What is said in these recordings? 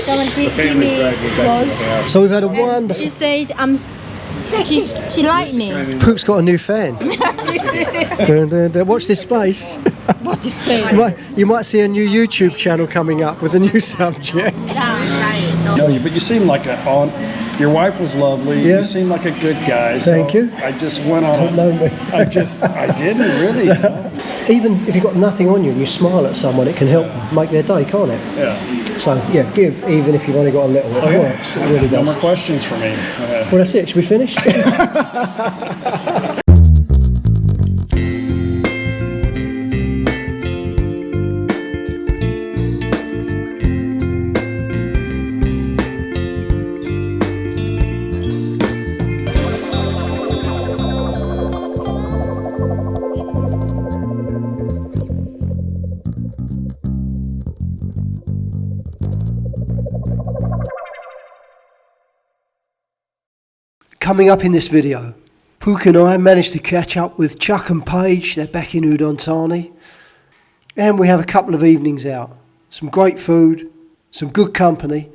someone give me rose. So we've had a wonderful... She said she liked me. Pook's got a new fan. Dun, dun, dun. Watch this space. What is space? You might see a new YouTube channel coming up with a new subject. No, but you seem like your wife was lovely. Yeah. You seem like a good guy. Thank you. I just went on. Don't know me. I didn't really. Even if you've got nothing on you and you smile at someone, it can help make their day, can't it? Yeah. So, yeah, give, even if you've only got a little. It works. It really does. No more questions for me. Well, that's it. Should we finish? Coming up in this video, Pook and I managed to catch up with Chuck and Paige. They're back in Udon Thani. And we have a couple of evenings out. Some great food, some good company.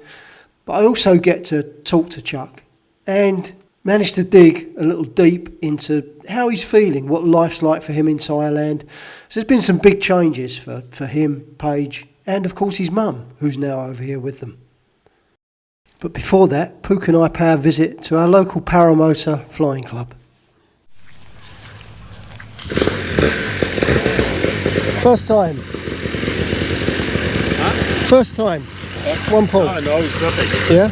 But I also get to talk to Chuck and manage to dig a little deep into how he's feeling, what life's like for him in Thailand. So there's been some big changes for him, Paige, and of course his mum, who's now over here with them. But before that, Pook and I pay a visit to our local Paramotor Flying Club. First time. Huh? First time. One pull. No, it's perfect. Yeah?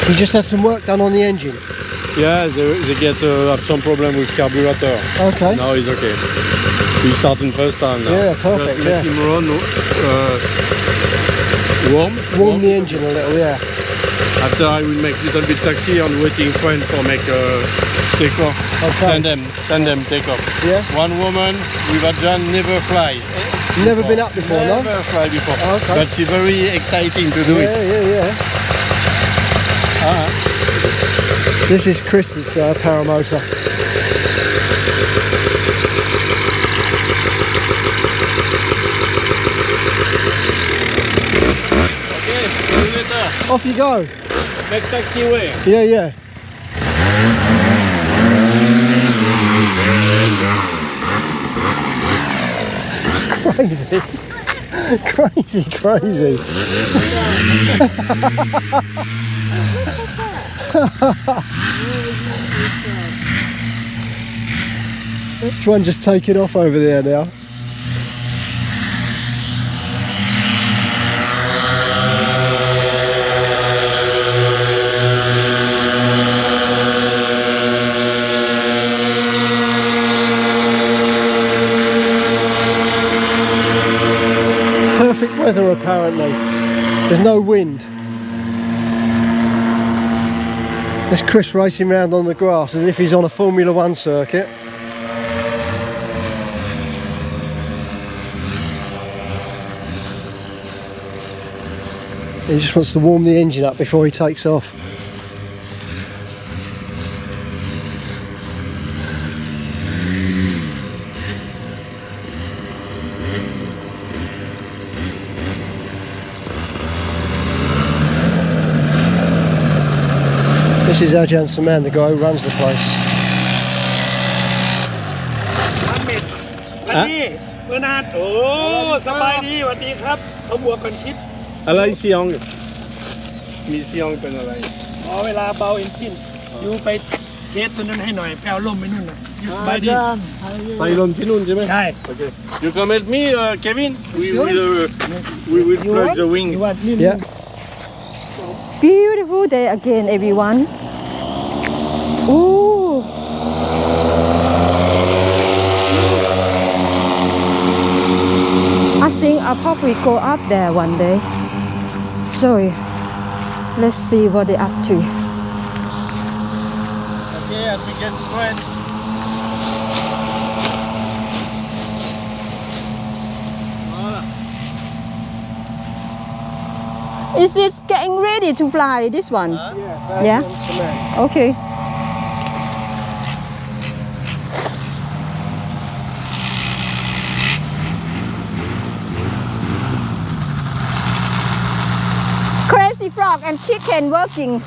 You just have some work done on the engine? Yeah, they get have some problem with carburetor. Okay. Now it's okay. We start in first time now. Yeah, perfect. Just let him run warm the engine a little, yeah. After I will make little bit taxi and waiting friend for make take off. Okay. Tandem take off. Yeah. One woman with a John never fly. Never been up before, no? Never fly before. Okay. But it's very exciting to do it. Yeah. This is Chris's Paramotor. Okay, see you later. Off you go. Make taxi away. Yeah. Crazy. That's one just taking off over there now. Perfect weather apparently. There's no wind. There's Chris racing around on the grass as if he's on a Formula 1 circuit. He just wants to warm the engine up before he takes off. This is Udon Thani, the guy who runs the place. วันนี้เมื่อนานโอ้สบายดีสวัสดีครับเขาบวกกันคิด อะไรเสียงมีเสียงเป็นอะไร เวลาเบาเอนจินอยู่ไปเทสตัวนั้นให้หน่อยไปเอาล่มไปนู่นน่ะอยู่สบายดี ใส่ลมที่นู่นใช่ไหม ใช่ Okay. You come with me, Kevin? We will plug the wing. Yeah. Beautiful day again, everyone. Ooh. I think I'll probably go up there one day. So let's see what they're up to. Okay, and we get straight. Is this getting ready to fly, this one? Yeah? Okay. frog and chicken working.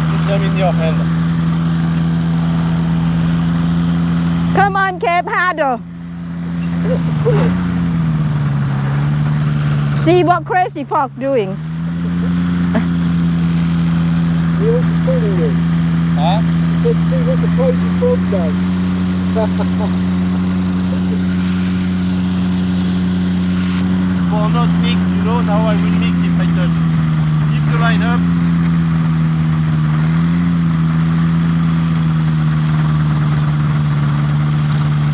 Put them in your hand. Come on, Cape harder. See what crazy frog doing. What's pulling you? Huh? He said, see what the crazy frog does. For not mix, you know, now I will mix if I touch. Keep the line up.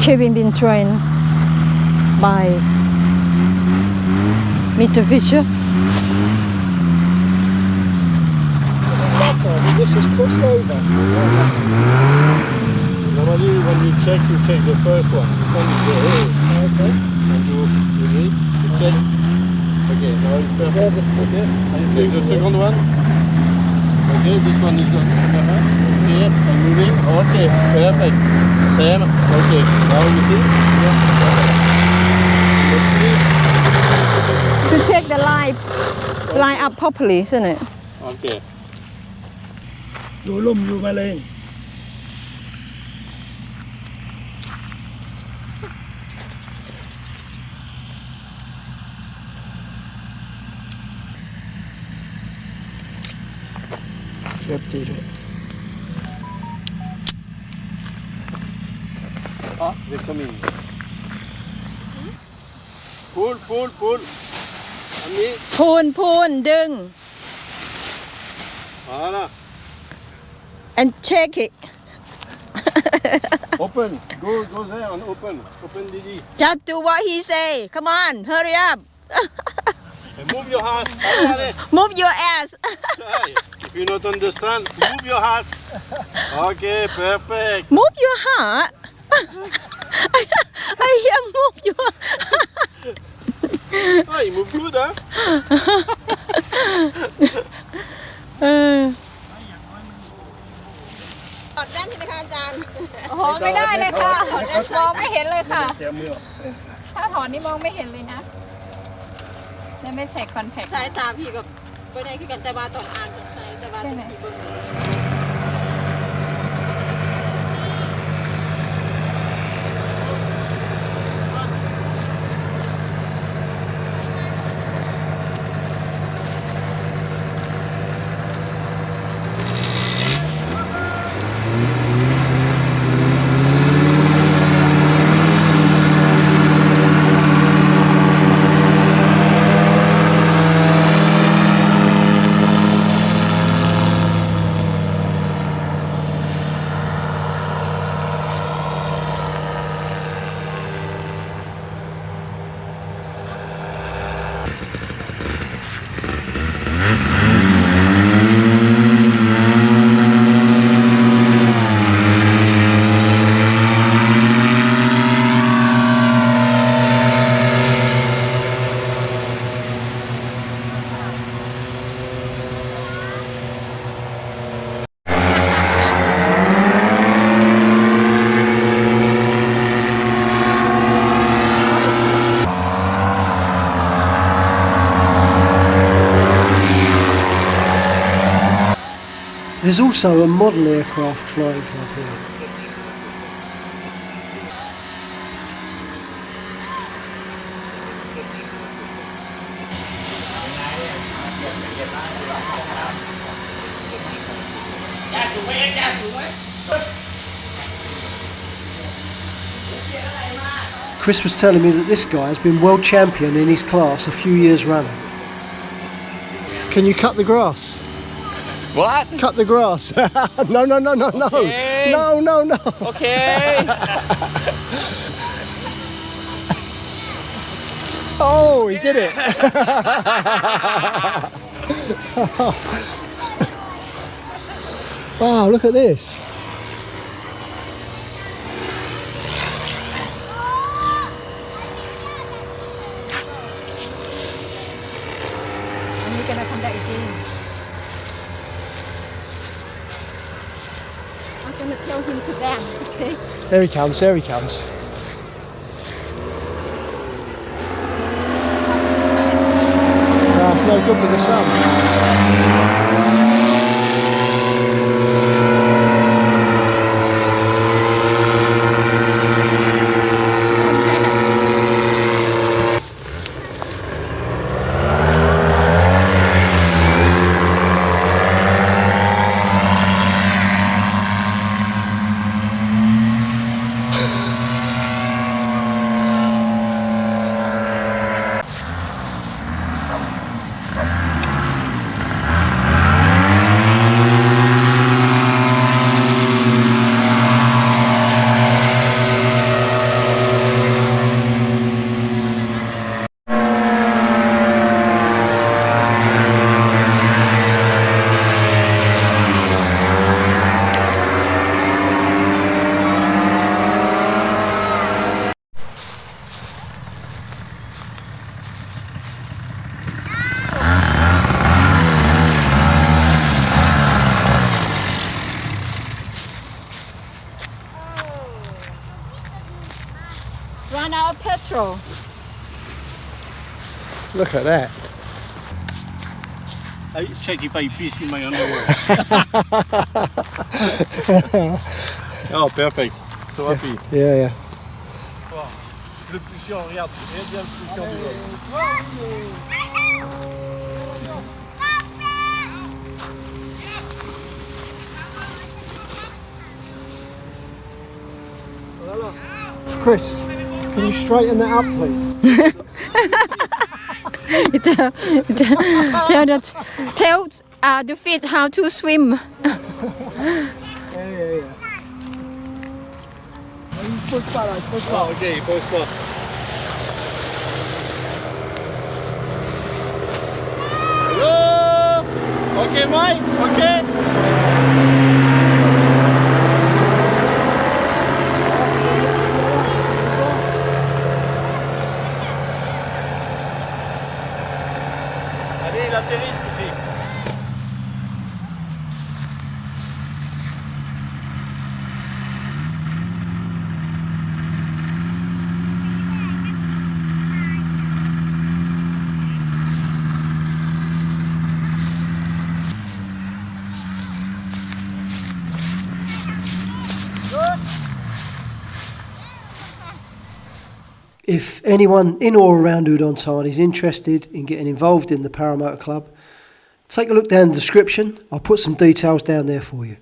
Kevin been trained by Mr. Fisher. Doesn't matter, but this is crossed over. Normally, when you check the first one. This one is here. Okay. And you need to check. Okay, now it's perfect. Okay. And you check the second one. Okay, this one is done. Okay, I'm moving. Okay, perfect. Same. Okay, now you see? Yeah, perfect. To check the line up properly, isn't it? Okay. ดูล่มอยู่มาเลย Safetyด้วย Ah, they're coming. Pull, pull, pull. Ami. พูนดึง Voilà. and check it. Open. Go there and open. Open Didi. Just do what he say. Come on, hurry up. And move your hands. Allez, allez. Move your ass. Try. If you not understand, move your hands. Okay, perfect. Move your heart. I hear move your. Ah, you move good, huh? ถอดแว่นใช่ไหมคะอาจารย์ โอ้โหไม่ได้เลยค่ะ ถอดแว่น ม ใส่ องไม่เห็นเลยค่ะ เตรียมมือออก ถ้าถอนนี่มองไม่เห็นเลยนะแล้วไม่ใส่คอนแทค สายตาพี่กับไม่ได้คือกันแต่ว่าต้องอ่านต้องใส่แต่ว่าต้องสีเบอร์ There's also a model aircraft flying club here. Chris was telling me that this guy has been world champion in his class a few years running. Can you cut the grass? What? Cut the grass. No. Okay. No. Okay. Oh, he did it. Wow, look at this. And we're gonna come back again. I'm gonna tell him to dance, okay? There he comes, there he comes. no good with the sun. Run out of petrol. Look at that. Hey, check if I piece in my underwear. Oh, perfect. So happy. Yeah, yeah. Le plus chiant, regarde, regarde bien le plus chiant du monde. Chris, can you straighten that up, please? Tell the fish how to swim. Yeah. Push back, push back. Oh, ok, pose pas. Hello? Ok, Mike? Ok? Allez, il atterrit, celui-ci. If anyone in or around Udon Thani is interested in getting involved in the Paramotor Club, take a look down in the description. I'll put some details down there for you.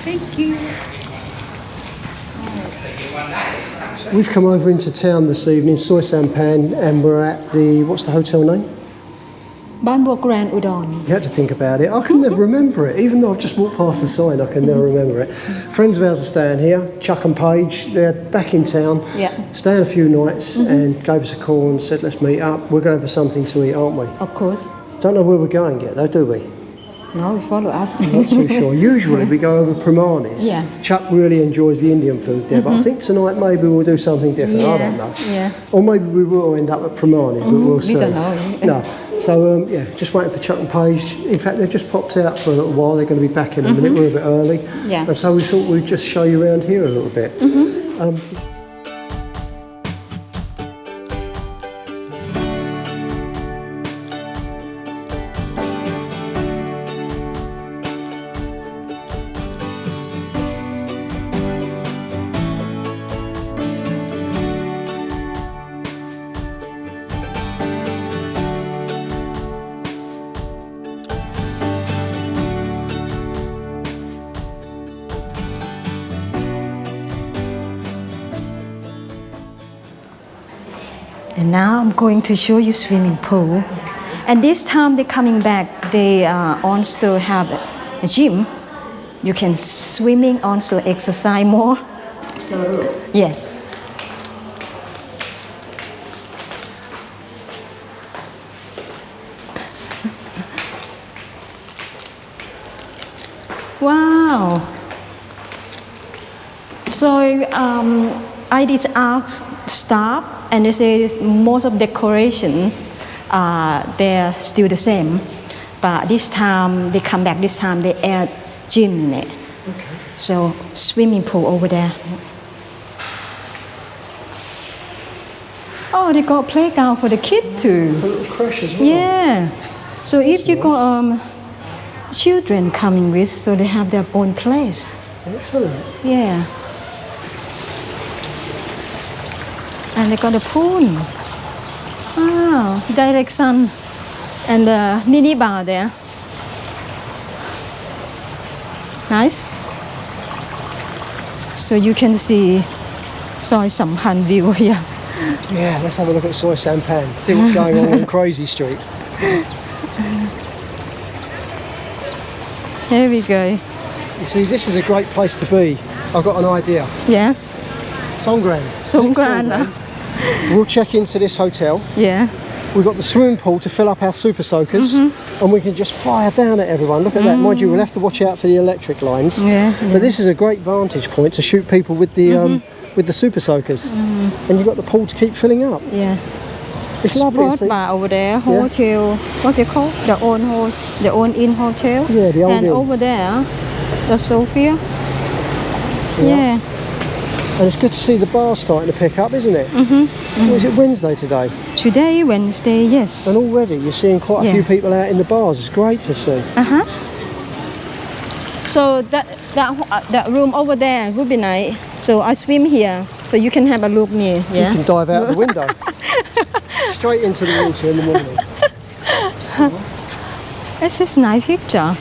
Thank you. We've come over into town this evening, Soy Sampan, and we're at the, what's the hotel name? Bamboo Grand Udon. You had to think about it. I can never remember it. Even though I've just walked past the sign, I can never remember it. Friends of ours are staying here, Chuck and Paige. They're back in town, staying a few nights, and gave us a call and said, let's meet up. We're going for something to eat, aren't we? Of course. Don't know where we're going yet, though, do we? No, follow us. Not too sure. Usually we go over Pramani's. Yeah. Chuck really enjoys the Indian food there, but I think tonight maybe we'll do something different. I don't know. Yeah. Or maybe we will end up at Pramani's, but we'll see. We don't know. No. So, yeah, just waiting for Chuck and Paige. In fact, they've just popped out for a little while. They're going to be back in a minute. We're a bit early. Yeah. And so we thought we'd just show you around here a little bit. And now I'm going to show you swimming pool. And this time they're coming back, they also have a gym. You can swimming, also exercise more. Yeah. Wow. So I did ask staff, and they say most of decoration they're still the same, but this time they come back. This time they add gym in it. Okay. So swimming pool over there. Oh, they got playground for the kid too. A little crash as well. Yeah. So if you got children coming with, so they have their own place. Excellent. Yeah. And they got a pool. Wow, direct sun. And the mini bar there. Nice. So you can see Soy Sampan view here. Yeah, let's have a look at Soy Sampan. See what's going on Crazy Street. Here we go. You see, this is a great place to be. I've got an idea. Yeah. Songkran. Songkran. We'll check into this hotel. Yeah. We've got the swimming pool to fill up our super soakers, and we can just fire down at everyone. Look at that. Mind you, we'll have to watch out for the electric lines. Yeah. But this is a great vantage point to shoot people with the super soakers. And you've got the pool to keep filling up. Yeah. It's lovely. Sport bar over there, hotel, what they call the own in hotel. Yeah, the old and inn. over there, the Sophia. Yeah. And it's good to see the bar starting to pick up, isn't it? Well, is it Wednesday today? Today, Wednesday, yes. And already you're seeing quite a few people out in the bars. It's great to see. So that room over there would be nice. So I swim here, so you can have a look near. Yeah. You can dive out the window. Straight into the water in the morning. This is nice picture.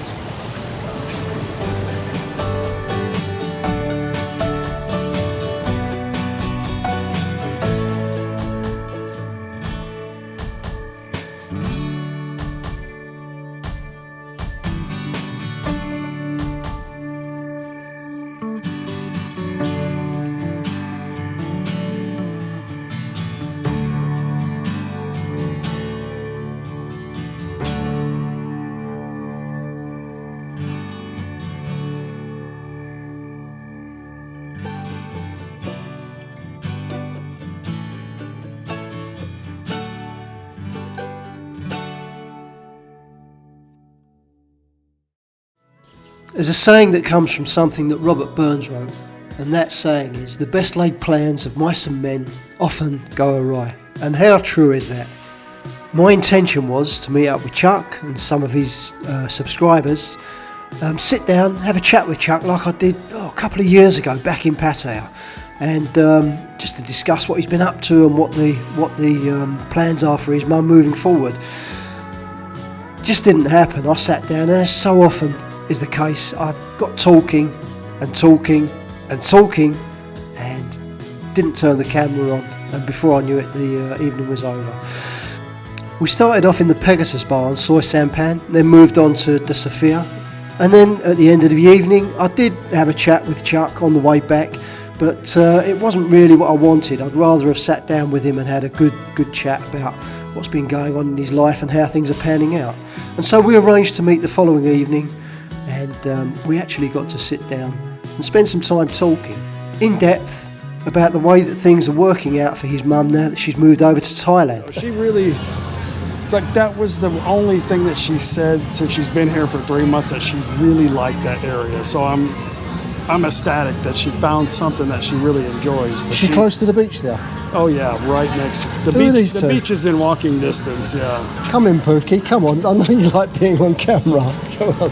There's a saying that comes from something that Robert Burns wrote, and that saying is, the best laid plans of mice and men often go awry. And how true is that? My intention was to meet up with Chuck and some of his subscribers, sit down, have a chat with Chuck like I did a couple of years ago back in Pattaya, and just to discuss what he's been up to and what the plans are for his mum moving forward. Just didn't happen. I sat down, and as so often is the case, I got talking and talking and talking and didn't turn the camera on, and before I knew it the evening was over. We started off in the Pegasus bar on Soy Sampan, then moved on to the Sophia, and then at the end of the evening I did have a chat with Chuck on the way back, but it wasn't really what I wanted. I'd rather have sat down with him and had a good chat about what's been going on in his life and how things are panning out. And so we arranged to meet the following evening, and we actually got to sit down and spend some time talking in depth about the way that things are working out for his mum now that she's moved over to Thailand. She really, that was the only thing that she said since she's been here for 3 months, that she really liked that area. So I'm ecstatic that she found something that she really enjoys. But She's close to the beach there. Oh yeah, right next. The Who are beach. these The two? beach is in walking distance. Yeah. Come in, Pookie, come on. I know you like being on camera. Come on.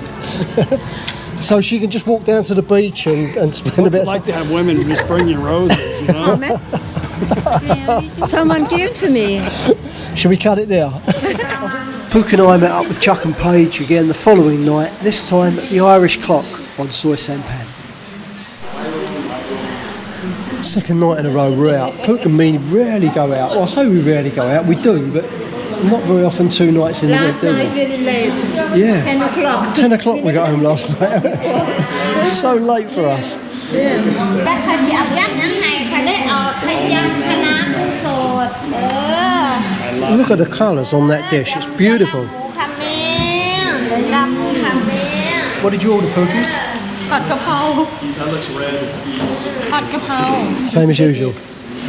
So she can just walk down to the beach and spend What's a bit it like to have women who just bring you roses? You know. Someone give to me. Should we cut it there? Pook and I met up with Chuck and Paige again the following night, this time at the Irish Clock on Soy Sampan. Second night in a row we're out. Pook and me rarely go out. Well, I say we rarely go out, we do, but not very often 2 nights in the week, do we? Really late. Yeah. 10 o'clock. 10 o'clock we got home last night. So late for us. Look at the colours on that dish, it's beautiful. What did you order, Pookie? ผัดกะเพรา ผัดกะเพรา Same as usual,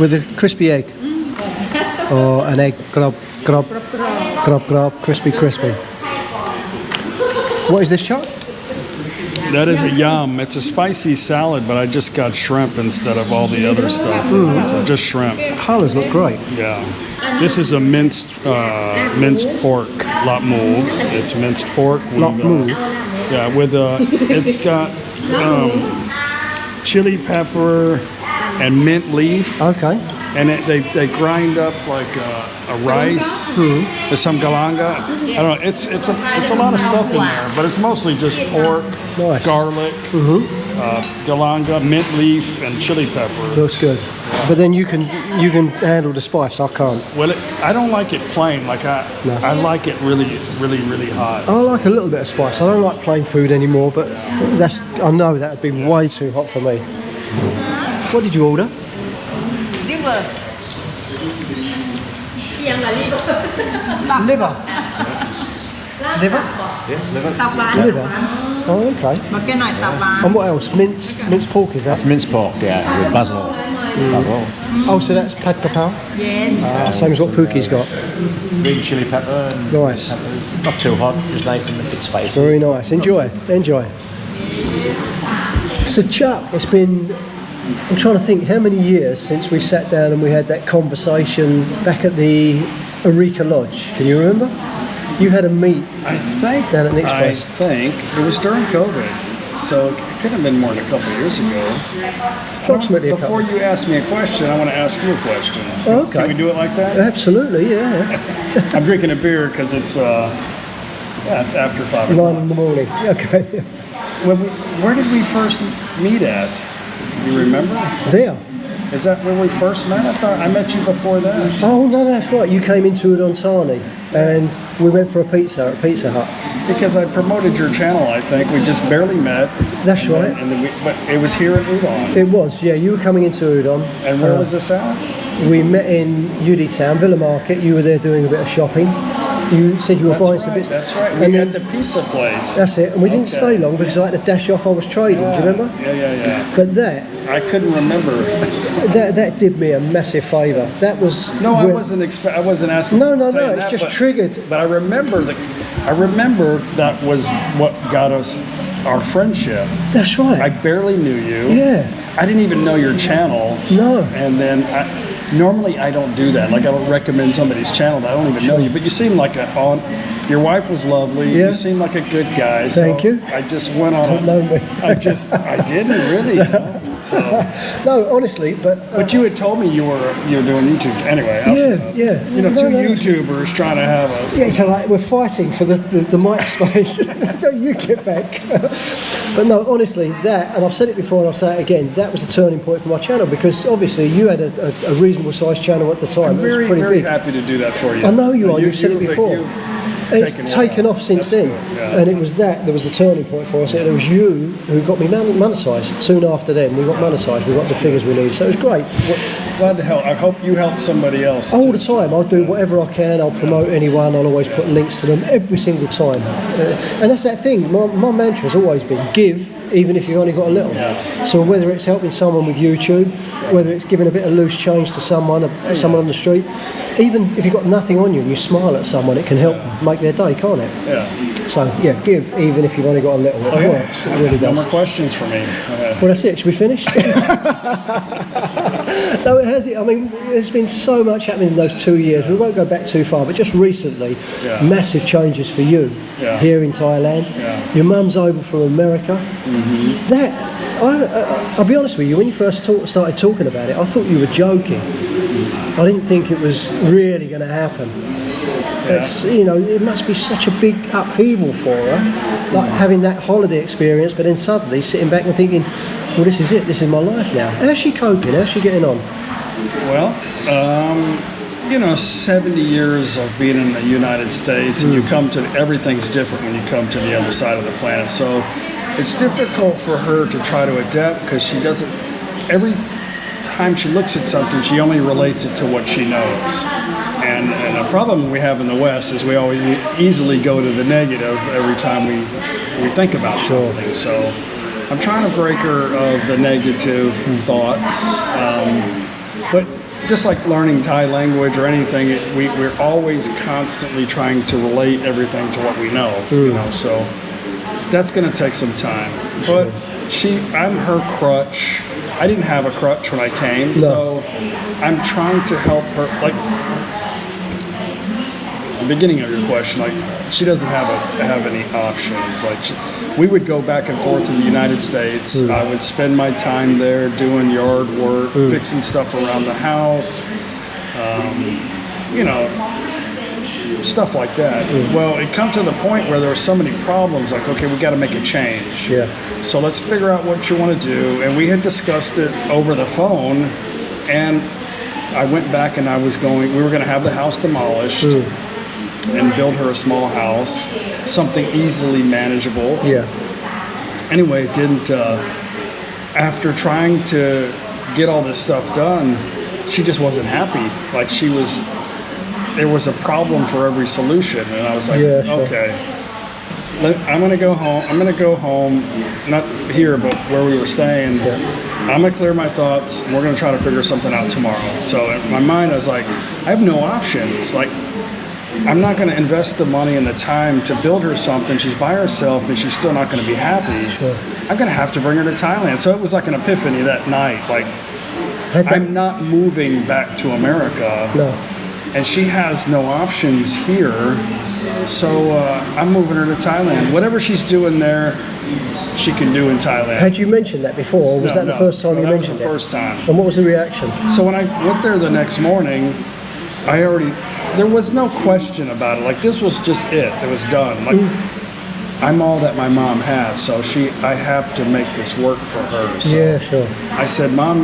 with a crispy egg. Or an egg, grob, crispy. What is this, Chuck? That is a yum. It's a spicy salad, but I just got shrimp instead of all the other stuff. So just shrimp. Colours look great. Yeah. This is a minced pork, lap mou. It's minced pork. Lap mou. Yeah, with it's got chili pepper and mint leaf. Okay. And they grind up like a rice with some galanga. I don't know. It's a lot of stuff in there, but it's mostly just pork, garlic, galanga, mint leaf, and chili pepper. Looks good. But then you can handle the spice. I can't. Well, I don't like it plain. Like I like it really hot. I like a little bit of spice. I don't like plain food anymore. But I know that would be way too hot for me. What did you order? Liver. Liver. Liver? Yes, liver. Liver. Oh, okay. And what else? Minced pork, is that? That's minced pork, yeah, with basil. Oh, so that's pad kapau? Yes. Same as what Pookie's got. Green chili pepper. And Nice. peppers. Not too hot, just nice and a bit spicy. Very nice. Enjoy. So Chuck, it's been, I'm trying to think how many years since we sat down and we had that conversation back at the Eureka Lodge. Can you remember? You had a meet down at Nick's place. I think it was during COVID, so it could have been more than a couple of years ago. Approximately a couple. Before you ask me a question, I want to ask you a question. Oh, okay. Can we do it like that? Absolutely, yeah. I'm drinking a beer because it's after 5 o'clock. 9 in the morning. Okay. Where did we first meet at? You remember? There. Is that where we first met? I thought I met you before that. Oh, no, that's right. You came into Udon Thani and we went for a pizza at Pizza Hut. Because I promoted your channel, I think. We just barely met. That's right. But it was here at Udon. It was, yeah. You were coming into Udon. And where was this at? We met in Udi Town, Villa Market. You were there doing a bit of shopping. You said you were buying some bits. That's right. And We then, had the pizza place. that's it. And we didn't stay long because I had to dash off. I was trading. Do you remember? Yeah. But that I couldn't remember. that did me a massive favour. That was No, I wasn't asking. No. saying It's that, just but- triggered. But I remember that was what got us our friendship. That's I right. barely knew you. Yeah. I didn't even know your channel. No. And then normally I don't do that. Like I don't recommend somebody's channel that I don't even know you. But you seem like your wife was lovely. Yeah. You seem like a good guy. Thank you. I just went on. Don't know me. I didn't really. No, honestly, but But you had told me you were doing YouTube anyway. yeah. You know, No, two no. YouTubers trying to have a. Yeah, kind of like we're fighting for the mic space. No, you get back. But no, honestly, and I've said it before and I'll say it again, that was the turning point for my channel because obviously you had a reasonable sized channel at the time. I'm It was very, pretty very big. happy to do that for you. I know you are, you've said it before. It's taken taken well. off since That's then. good, yeah. And it was that was the turning point for us. It was you who got me monetised. Soon after then, we got monetised. We got the figures we needed. So it was great. Glad to help. I hope you help somebody else. All the time, I'll do whatever I can. I'll promote anyone. I'll always put links to them every single time. And that's that thing. My mantra has always been give, even if you've only got a little. So whether it's helping someone with YouTube, whether it's giving a bit of loose change to someone on the street, even if you've got nothing on you and you smile at someone, it can help make their day, can't it? Yeah. So yeah, give, even if you've only got a little. It works. It really No does. more questions for me. Well, that's it. Should we finish? No, it has. I mean, there's been so much happening in those 2 years. We won't go back too far, but just recently, massive changes for you here in Thailand. Yeah. Your mum's over from America. That, I'll be honest with you, when you first started talking about it, I thought you were joking. I didn't think it was really going to happen. It's, it must be such a big upheaval for her, like having that holiday experience, but then suddenly sitting back and thinking, well, this is it, this is my life now. How's she coping? How's she getting on? Well, 70 years of being in the United States, and you come to everything's different when you come to the other side of the planet. So it's difficult for her to try to adapt because she doesn't. Every time she looks at something, she only relates it to what she knows. And the problem we have in the West is we always easily go to the negative every time we think about something. So I'm trying to break her of the negative thoughts. But just like learning Thai language or anything, we're always constantly trying to relate everything to what we know. So that's going to take some time. But I'm her crutch. I didn't have a crutch when I came, so I'm trying to help her. Like the beginning of your question, like she doesn't have any options. Like we would go back and forth to the United States. I would spend my time there doing yard work, fixing stuff around the house. You know, stuff like that. Well, it come to the point where there were so many problems, like, okay, we got to make a change. Yeah. So let's figure out what you want to do. And we had discussed it over the phone, and I went back and we were going to have the house demolished and build her a small house, something easily manageable. Yeah. Anyway, it didn't, after trying to get all this stuff done, she just wasn't happy. Like there was a problem for every solution, and I was like, okay, I'm gonna go home. I'm gonna go home, not here, but where we were staying. I'm gonna clear my thoughts, and we're gonna try to figure something out tomorrow. So in my mind, I was like, I have no options. Like, I'm not gonna invest the money and the time to build her something. She's by herself, and she's still not gonna be happy. I'm gonna have to bring her to Thailand. So it was like an epiphany that night. Like, I'm not moving back to America. No. And she has no options here, so I'm moving her to Thailand. Whatever she's doing there, she can do in Thailand. Had you mentioned that before, or was that the first time you mentioned it? That was the first time. And what was the reaction? So when I went there the next morning, there was no question about it. Like, this was just it. It was done. Like, I'm all that my mom has, so I have to make this work for her. So Yeah, sure. I said, Mom,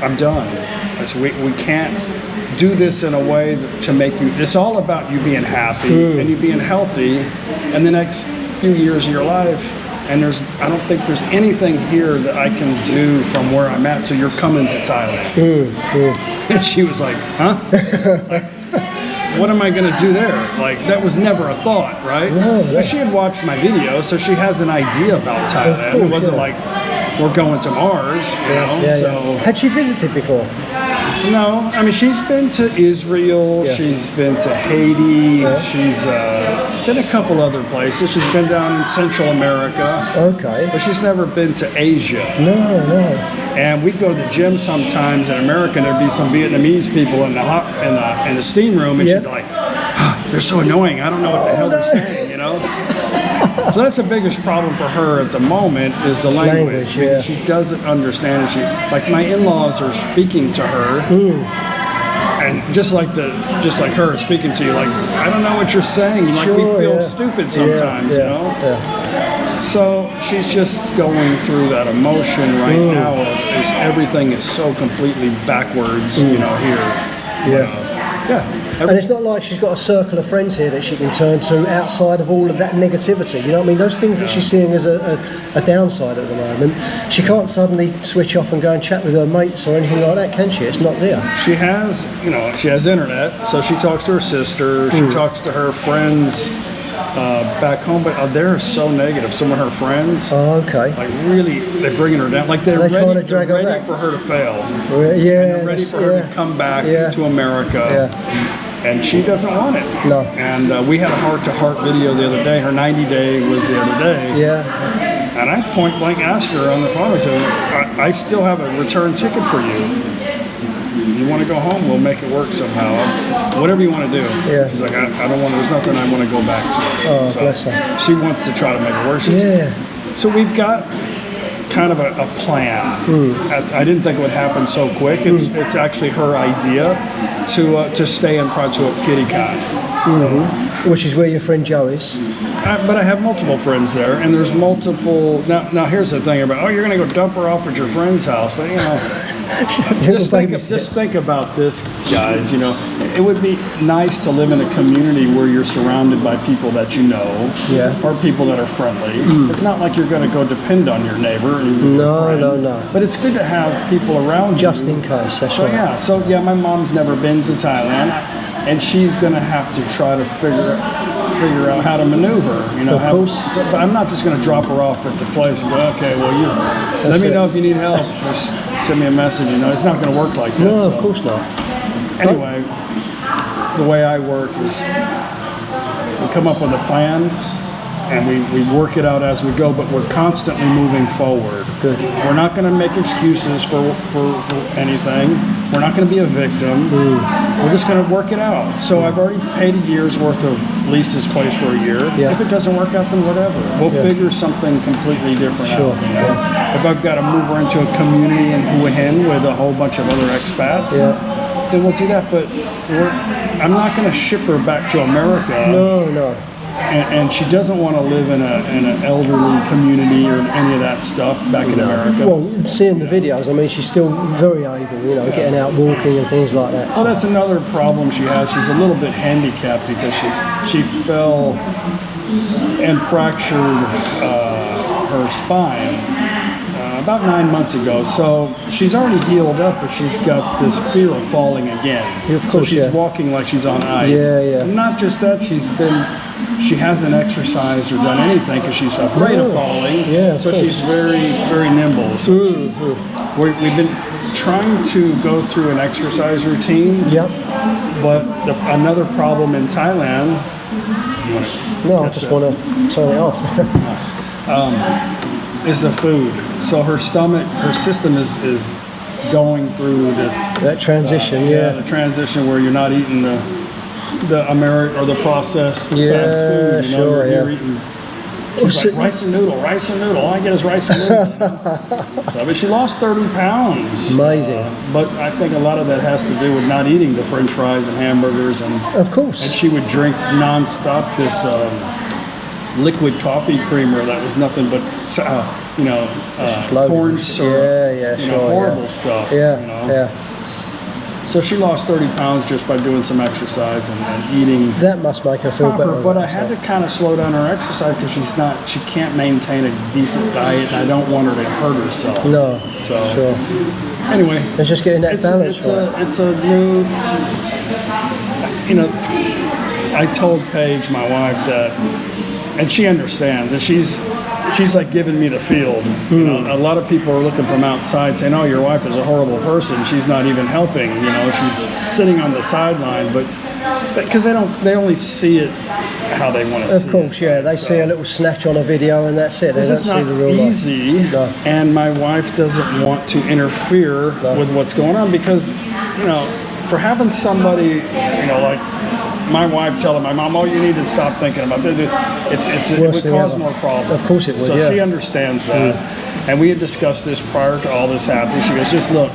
I'm done. I said, we can't do this in a way to make you, it's all about you being happy and you being healthy in the next few years of your life. And I don't think there's anything here that I can do from where I'm at, so you're coming to Thailand. And she was like, huh? Like, what am I going to do there? Like, that was never a thought, right? No. But she had watched my video, so she has an idea about Thailand. It wasn't like, we're going to Mars, you know? So. Had she visited before? No, I mean, she's been to Israel, she's been to Haiti, she's been a couple other places. She's been down in Central America. Okay. But she's never been to Asia. No. And we'd go to the gym sometimes in America, and there'd be some Vietnamese people in the steam room, and she'd be like, they're so annoying, I don't know what the hell they're saying, you know? So that's the biggest problem for her at the moment is the language. She doesn't understand it. Like, my in-laws are speaking to her, and just like her speaking to you, like, I don't know what you're saying. Like, we feel stupid sometimes, you know. So she's just going through that emotion right now. Everything is so completely backwards, you know, here. And it's not like she's got a circle of friends here that she can turn to outside of all of that negativity. You know what I mean? Those things that she's seeing as a downside at the moment, she can't suddenly switch off and go and chat with her mates or anything like that, can she? It's not there. She has internet, so she talks to her sister, she talks to her friends back home, but they're so negative. Some of her friends, like, really, they're bringing her down. Like, they're ready, to drag her back for her to fail. And they're ready for her to come back to America. And she doesn't want it. No. And we had a heart-to-heart video the other day. Her 90-day was the other day. And I point-blank asked her on the phone, I said, I still have a return ticket for you. You want to go home, we'll make it work somehow. Whatever you want to do. She's like, I don't want, there's nothing I want to go back to. Oh, so bless her. she wants to try to make it work. So we've got kind of a plan. I didn't think it would happen so quick. It's actually her idea to stay in Prachuap Khiri Khan. Which is where your friend Joe is. But I have multiple friends there, and there's multiple. Now here's the thing about, you're going to go dump her off at your friend's house, but you know. Just think about this, guys. You know, it would be nice to live in a community where you're surrounded by people that you know, or people that are friendly. It's not like you're going to go depend on your neighbor. No. But it's good to have people around just you. in case. That's right. So my mom's never been to Thailand, and she's going to have to try to figure out how to maneuver. You know, but I'm not just going to drop her off at the place and go, okay, well, let me know if you need help. Just send me a message. You know, it's not going to work like that. No, of course not. Anyway, the way I work is we come up with a plan, and we work it out as we go, but we're constantly moving forward. Good. We're not going to make excuses for anything. We're not going to be a victim. We're just going to work it out. So I've already paid a year's worth of leased this place for a year. Yeah. If it doesn't work out, then whatever. We'll figure something completely different out. You know? If I've got to move her into a community in Hua Hin with a whole bunch of other expats, then we'll do that. But I'm not going to ship her back to America. No. And she doesn't want to live in an elderly community or any of that stuff back in America. Well, seeing the videos, I mean, she's still very able, you know, getting out walking and things like that. Oh, that's another problem she has. She's a little bit handicapped because she fell and fractured her spine about 9 months ago. So she's already healed up, but she's got this fear of falling again. So she's walking like she's on ice. And not just that, she hasn't exercised or done anything because she's afraid of falling. So she's very, very nimble. So we've been trying to go through an exercise routine. But another problem in Thailand. No, I just want to turn it off. Is the food. So her system is going through that transition. The transition where you're not eating the American or the processed fast food. You know, you're eating. She's like rice and noodle. All I get is rice and noodle. So, but she lost 30 pounds. Amazing. But I think a lot of that has to do with not eating the French fries and hamburgers, and of course. And she would drink nonstop this liquid coffee creamer that was nothing but corn syrup. Horrible stuff. So she lost 30 pounds just by doing some exercise and eating. That must make her feel better. But I had to kind of slow down her exercise because she can't maintain a decent diet, and I don't want her to hurt herself. No. So anyway, it's just getting that balance right. It's a new. You know, I told Paige, my wife, that, and she understands, and she's like giving me the field. You know, a lot of people are looking from outside saying, "Oh, your wife is a horrible person. She's not even helping. You know, she's sitting on the sideline." But because they only see it how they want to see it. Of course, they see a little snatch on a video and that's it. They don't see the real life. This is not easy, and my wife doesn't want to interfere with what's going on because, you know, for having somebody, you know, like my wife telling my mom, "Oh, you need to stop thinking about this," it would cause more problems. Of course it would. So she understands that, and we had discussed this prior to all this happening. She goes, "Just look,"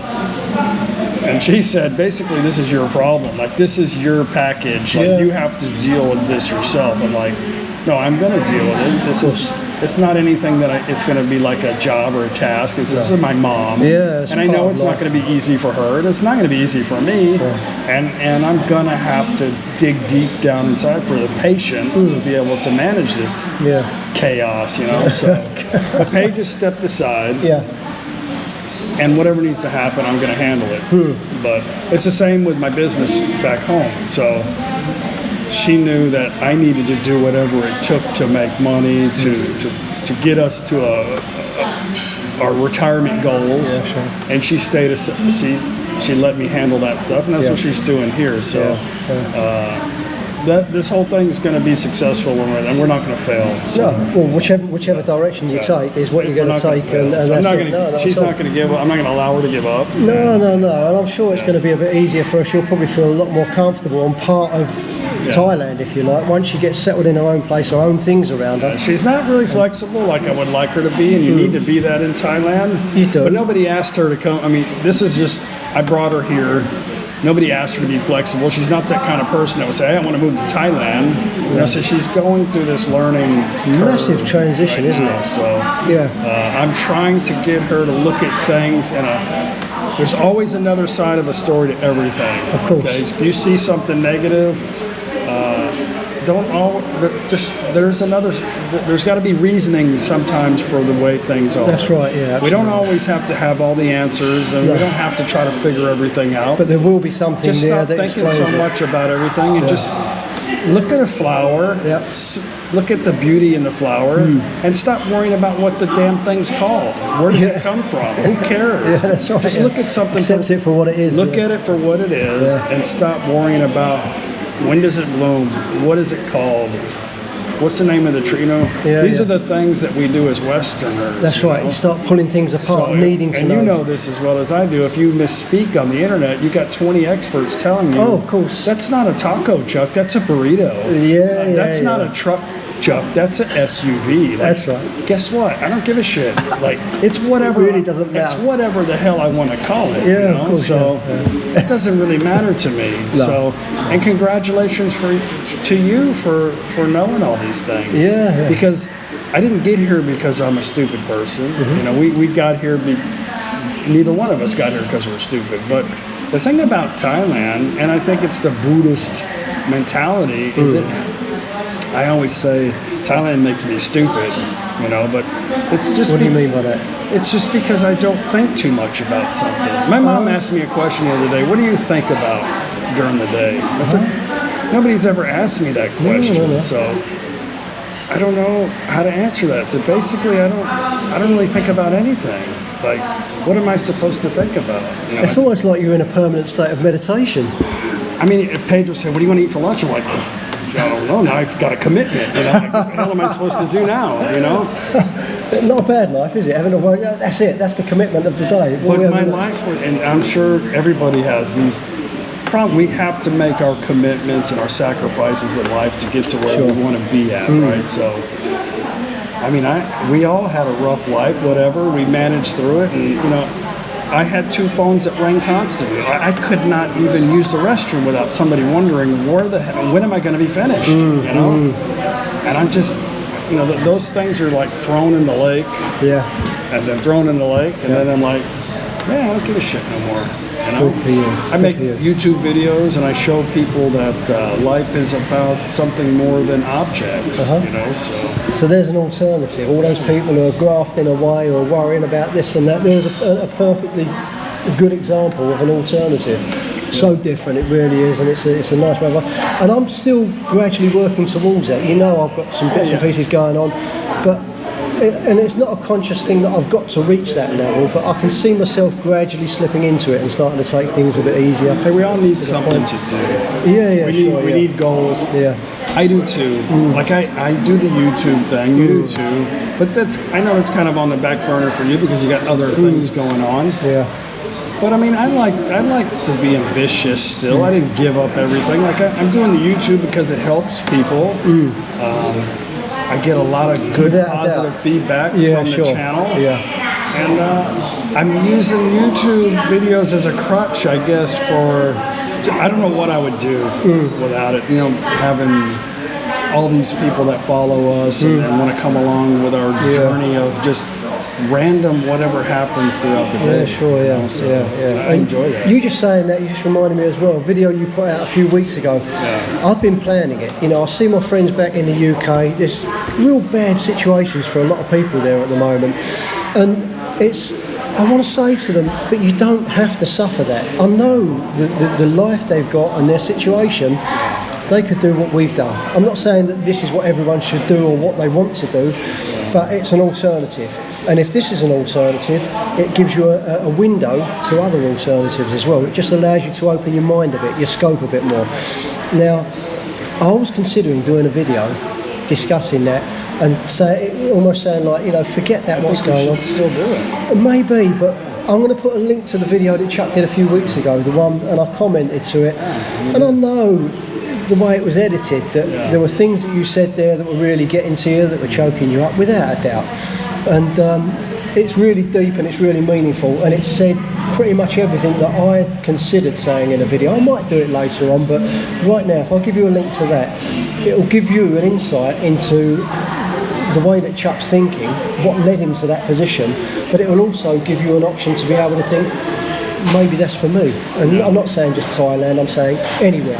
and she said, "Basically, this is your problem. Like, this is your package. Like, you have to deal with this yourself." I'm like, "No, I'm going to deal with it. It's not anything that it's going to be like a job or a task. This is my mom. And I know it's not going to be easy for her. It's not going to be easy for me. And I'm going to have to dig deep down inside for the patience to be able to manage this chaos, you know." So Paige has stepped aside. And whatever needs to happen, I'm going to handle it. But it's the same with my business back home. So she knew that I needed to do whatever it took to make money, to get us to our retirement goals. And she stayed. She let me handle that stuff, and that's what she's doing here. So this whole thing is going to be successful and we're not going to fail. So. Well, whichever direction you take is what you're going to take. She's not going to give up. I'm not going to allow her to give up. No. And I'm sure it's going to be a bit easier for her. She'll probably feel a lot more comfortable and part of Thailand, if you like, once she gets settled in her own place, her own things around her. She's not really flexible like I would like her to be, and you need to be that in Thailand. You do. But nobody asked her to come. I mean, this is just, I brought her here. Nobody asked her to be flexible. She's not that kind of person that would say, "Hey, I want to move to Thailand." You know, so she's going through this learning massive transition, isn't it? So I'm trying to get her to look at things and there's always another side of a story to everything. Of course. Okay? If you see something negative, there's got to be reasoning sometimes for the way things are. That's right, absolutely. We don't always have to have all the answers, and we don't have to try to figure everything out. But there will be something just there that explains it. Just stop thinking so much about everything and just look at a flower, look at the beauty in the flower, and stop worrying about what the damn thing's called. Where does it come from? Who cares? That's right, just look at something. Accept it for what it is. Look at it for what it is, and stop worrying about when does it bloom, what is it called. what's the name of the tree? You know, Yeah, these yeah. are the things that we do as Westerners. That's right. know? You start pulling things apart, So, needing to and know. you know this as well as I do. If you misspeak on the internet, you got 20 experts telling you. Oh, of course. That's not a taco, Chuck. That's a burrito. Yeah, That's yeah, not yeah. a truck, Chuck. That's an SUV. Like, That's right. Guess what? I don't give a shit. Like it's whatever. It really doesn't matter. It's whatever the hell I want to call it. Yeah, you know? of course. So yeah. it doesn't really matter to me. No. So, and congratulations to you for knowing all these things. Yeah. Because I didn't get here because I'm a stupid person. Mm-hmm. You know, we got here. Neither one of us got here because we're stupid. But the thing about Thailand, and I think it's the Buddhist mentality, is that I always say Thailand makes me stupid. You know, but it's just. What do you mean by that? It's just because I don't think too much about something. My mom asked me a question the other day. What do you think about during the day? I said, nobody's ever asked me that question, so I don't know how to answer that. So basically, I don't really think about anything. Like, what am I supposed to think about? You know, It's almost like you're in a permanent state of meditation. I mean, if Pedro said, "What do you want to eat for lunch?" I'm like, I don't know. Now I've got a commitment. You know, like, what the hell am I supposed to do now? You know. Not a bad life, is it? Having a work, that's it. That's the commitment of the day. But my life, and I'm sure everybody has these. We have to make our commitments and our sacrifices in life to get to where we want to be at, right? So, I mean, we all had a rough life, whatever. We managed through it, and you know, I had 2 phones that rang constantly. I could not even use the restroom without somebody wondering when am I going to be finished, you know? And I'm just, you know, those things are like thrown in the lake, and then thrown in the lake, and then I'm like, man, I don't give a shit no more. You know? Good for you. I make YouTube videos and I show people that life is about something more than objects. You know, So there's an alternative. All those people who are grafting away or worrying about this and that, there's a perfectly good example of an alternative. So different, it really is, and it's a nice way of life. And I'm still gradually working towards that. You know, I've got some bits and pieces going on, but and it's not a conscious thing that I've got to reach that level, but I can see myself gradually slipping into it and starting to take things a bit easier. Hey, we all need something to do. Yeah, We need goals. Yeah. I do too. Like I do the YouTube thing, you do too. But I know it's kind of on the back burner for you because you got other things going on. Yeah. But I mean, I like to be ambitious still. I didn't give up everything. Like I'm doing the YouTube because it helps people. I get a lot of good positive feedback from the channel. Yeah. And I'm using YouTube videos as a crutch, I guess, I don't know what I would do without it. You know, having all these people that follow us and want to come along with our journey of just random whatever happens throughout the day. I enjoy that. You just saying that, you just reminded me as well, a video you put out a few weeks ago. I've been planning it. You know, I see my friends back in the UK, there's real bad situations for a lot of people there at the moment. And I want to say to them, but you don't have to suffer that. I know the life they've got and their situation, they could do what we've done. I'm not saying that this is what everyone should do or what they want to do, but it's an alternative. And if this is an alternative, it gives you a window to other alternatives as well. It just allows you to open your mind a bit, your scope a bit more. Now, I was considering doing a video discussing that and almost saying like, you know, forget that, what's going on. Still do it. Maybe, but I'm going to put a link to the video that Chuck did a few weeks ago, the one, and I commented to it. And I know the way it was edited, that there were things that you said there that were really getting to you, that were choking you up, without a doubt. And it's really deep and it's really meaningful, and it said pretty much everything that I had considered saying in a video. I might do it later on, but right now, if I give you a link to that, it'll give you an insight into the way that Chuck's thinking, what led him to that position, but it will also give you an option to be able to think, maybe that's for me. And I'm not saying just Thailand, I'm saying anywhere.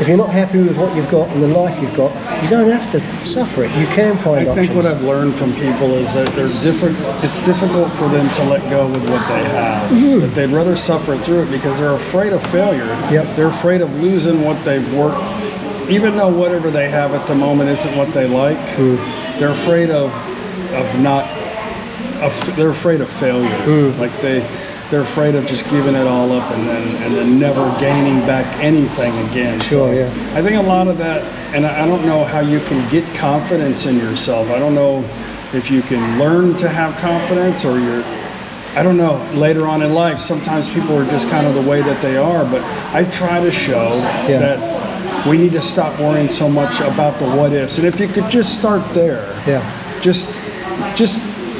If you're not happy with what you've got and the life you've got, you don't have to suffer it. You can find options. I think what I've learned from people is that it's difficult for them to let go with what they have. That they'd rather suffer through it because they're afraid of failure. They're afraid of losing what they've worked. Even though whatever they have at the moment isn't what they like, they're afraid of they're afraid of failure. Like they they're afraid of just giving it all up and then never gaining back anything again. Sure, yeah. I think a lot of that, and I don't know how you can get confidence in yourself. I don't know if you can learn to have confidence, or I don't know, later on in life, sometimes people are just kind of the way that they are, but I try to show that we need to stop worrying so much about the what ifs. And if you could just start there, just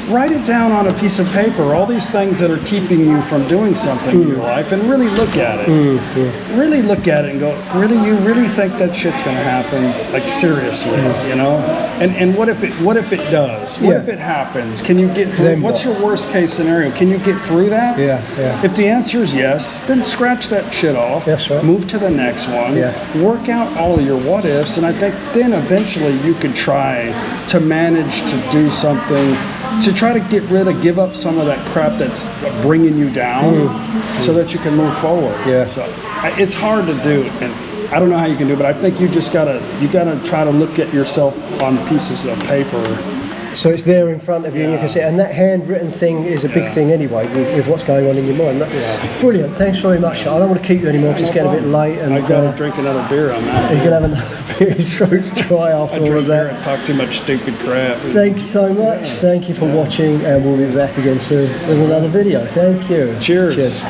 write it down on a piece of paper, all these things that are keeping you from doing something in your life, and really look at it. Really look at it and go, really, you really think that shit's going to happen? Like, seriously, you know? And what if it does? What if it happens? Can you get through? What's your worst case scenario? Can you get through that? If the answer is yes, then scratch that shit off. That's right. Move to the next one. Work out all of your what ifs, and I think then eventually you could try to manage to do something, to try to give up some of that crap that's bringing you down, so that you can move forward. So it's hard to do, and I don't know how you can do it, but I think you gotta try to look at yourself on pieces of paper. So it's there in front of you, and you can see, and that handwritten thing is a big thing anyway, with what's going on in your mind. Brilliant, thanks very much. I don't want to keep you anymore because it's getting a bit late. And I gotta drink another beer on that. He's gonna have another beer. His throat's dry after all of that. And talk too much stupid crap. Thank you so much. Thank you for watching, and we'll be back again soon with another video. Thank you. Cheers. Cheers.